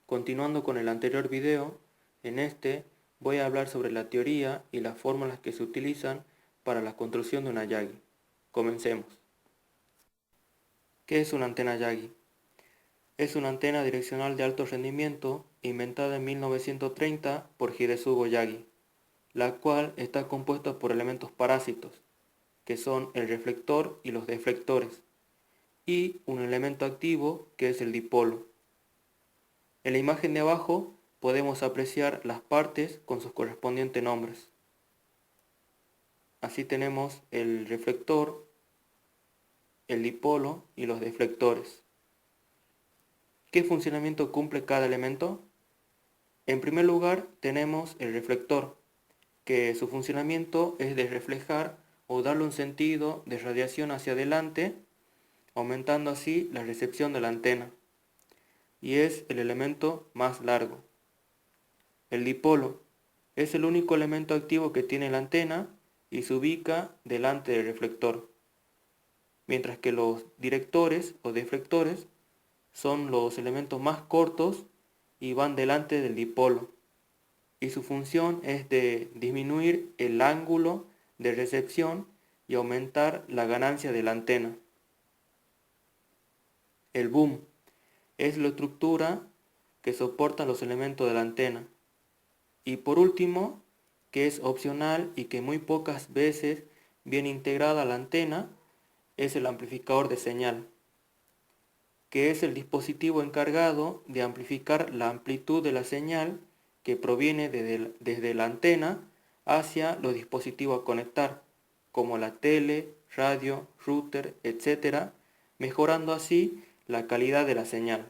Continuando con el anterior video, en este voy a hablar sobre la teoría y las fórmulas que se utilizan para la construcción de una Yagi. Comencemos. ¿Qué es una antena Yagi? Es una antena direccional de alto rendimiento inventada en 1930 por Hidesugo Yagi, la cual está compuesta por elementos parásitos, que son el reflector y los deflectores, y un elemento activo que es el dipolo. En la imagen de abajo podemos apreciar las partes con sus correspondientes nombres. Así tenemos el reflector, el dipolo y los deflectores. ¿Qué funcionamiento cumple cada elemento? En primer lugar tenemos el reflector, que su funcionamiento es de reflejar o darle un sentido de radiación hacia adelante, aumentando así la recepción de la antena, y es el elemento más largo. El dipolo es el único elemento activo que tiene la antena y se ubica delante del reflector, mientras que los directores o deflectores son los elementos más cortos y van delante del dipolo, y su función es de disminuir el ángulo de recepción y aumentar la ganancia de la antena. El boom es la estructura que soporta los elementos de la antena. Y por último, que es opcional y que muy pocas veces viene integrada a la antena, es el amplificador de señal, que es el dispositivo encargado de amplificar la amplitud de la señal que proviene desde la antena hacia los dispositivos a conectar, como la tele, radio, router, etc., mejorando así la calidad de la señal.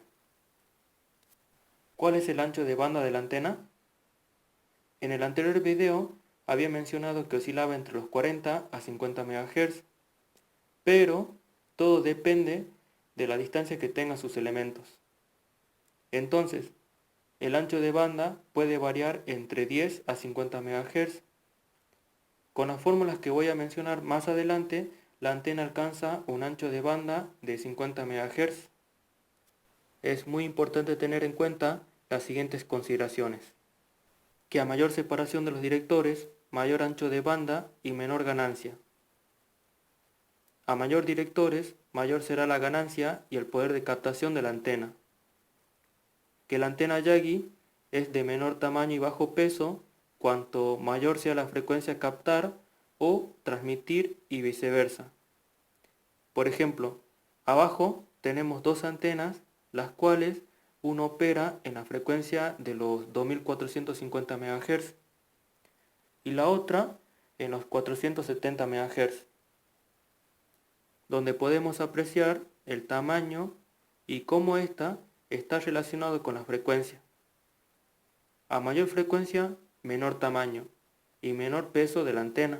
¿Cuál es el ancho de banda de la antena? En el anterior video había mencionado que oscilaba entre los 40 a 50 MHz, pero todo depende de la distancia que tengan sus elementos. Entonces, el ancho de banda puede variar entre 10 a 50 MHz. Con las fórmulas que voy a mencionar más adelante, la antena alcanza un ancho de banda de 50 MHz. Es muy importante tener en cuenta las siguientes consideraciones: que a mayor separación de los directores, mayor ancho de banda y menor ganancia. A mayor directores, mayor será la ganancia y el poder de captación de la antena. Que la antena Yagi es de menor tamaño y bajo peso cuanto mayor sea la frecuencia a captar o transmitir y viceversa. Por ejemplo, abajo tenemos dos antenas, las cuales uno opera en la frecuencia de los 2450 MHz y la otra en los 470 MHz, donde podemos apreciar el tamaño y cómo ésta está relacionado con la frecuencia. A mayor frecuencia, menor tamaño y menor peso de la antena.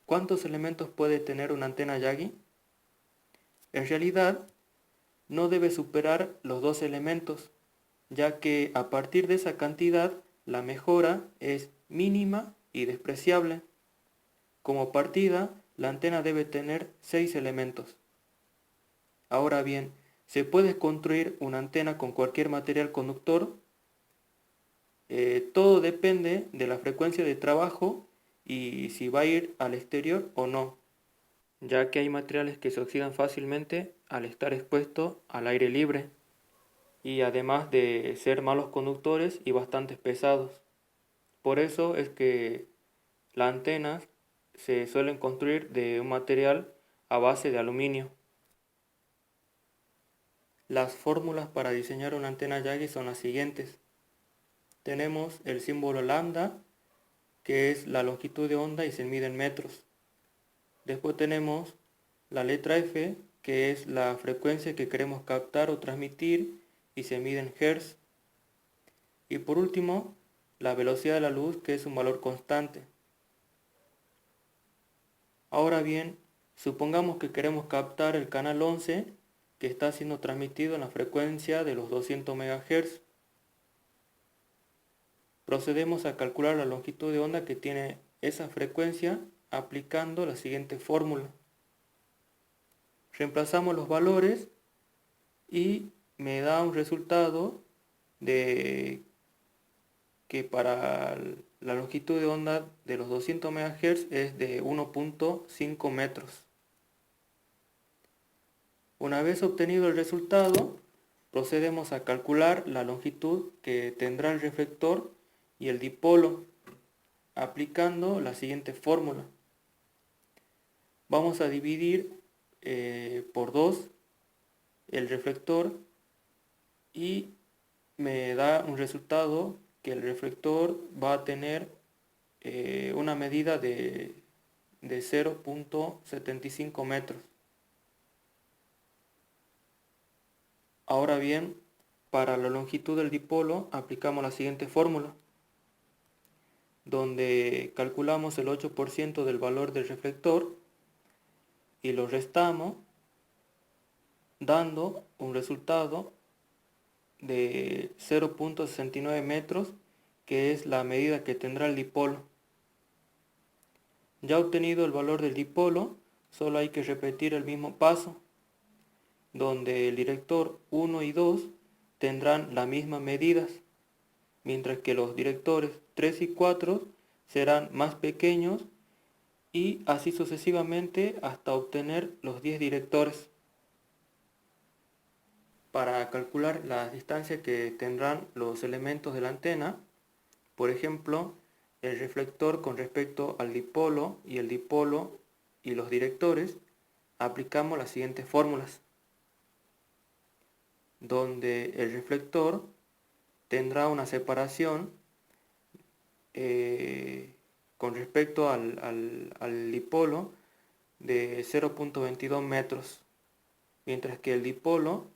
¿Cuántos elementos puede tener una antena Yagi? En realidad, no debe superar los 2 elementos, ya que a partir de esa cantidad la mejora es mínima y despreciable. Como partida, la antena debe tener 6 elementos. Ahora bien, ¿se puede construir una antena con cualquier material conductor? Todo depende de la frecuencia de trabajo y si va a ir al exterior o no, ya que hay materiales que se oxidan fácilmente al estar expuestos al aire libre y además de ser malos conductores y bastante pesados. Por eso es que las antenas se suelen construir de un material a base de aluminio. Las fórmulas para diseñar una antena Yagi son las siguientes. Tenemos el símbolo lambda, que es la longitud de onda y se mide en metros. Después tenemos la letra F, que es la frecuencia que queremos captar o transmitir y se mide en hertz. Y por último, la velocidad de la luz, que es un valor constante. Ahora bien, supongamos que queremos captar el canal 11, que está siendo transmitido en la frecuencia de los 200 MHz. Procedemos a calcular la longitud de onda que tiene esa frecuencia aplicando la siguiente fórmula. Reemplazamos los valores y me da un resultado de que para la longitud de onda de los 200 MHz es de 1.5 metros. Una vez obtenido el resultado, procedemos a calcular la longitud que tendrá el reflector y el dipolo, aplicando la siguiente fórmula. Vamos a dividir por 2 el reflector y me da un resultado que el reflector va a tener una medida de 0.75 metros. Ahora bien, para la longitud del dipolo aplicamos la siguiente fórmula, donde calculamos el 8% del valor del reflector y lo restamos, dando un resultado de 0.69 metros, que es la medida que tendrá el dipolo. Ya obtenido el valor del dipolo, solo hay que repetir el mismo paso, donde el director 1 y 2 tendrán las mismas medidas, mientras que los directores 3 y 4 serán más pequeños, y así sucesivamente hasta obtener los 10 directores. Para calcular la distancia que tendrán los elementos de la antena, por ejemplo, el reflector con respecto al dipolo y el dipolo y los directores, aplicamos las siguientes fórmulas, donde el reflector tendrá una separación con respecto al dipolo de 0.22 metros, mientras que el dipolo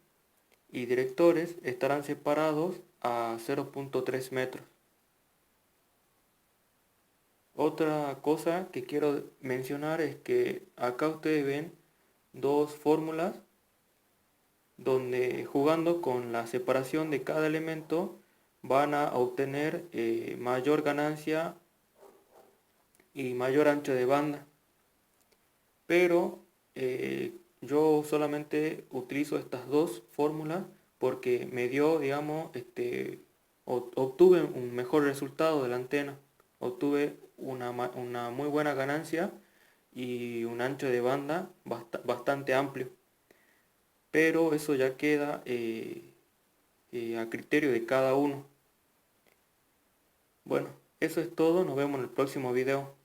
y directores estarán separados a 0.3 metros. Otra cosa que quiero mencionar es que acá ustedes ven dos fórmulas donde, jugando con la separación de cada elemento, van a obtener mayor ganancia y mayor ancho de banda. Pero yo solamente utilizo estas dos fórmulas porque me dio, digamos, obtuve un mejor resultado de la antena. Obtuve una muy buena ganancia y un ancho de banda bastante amplio. Pero eso ya queda a criterio de cada uno. Bueno, eso es todo. Nos vemos en el próximo video.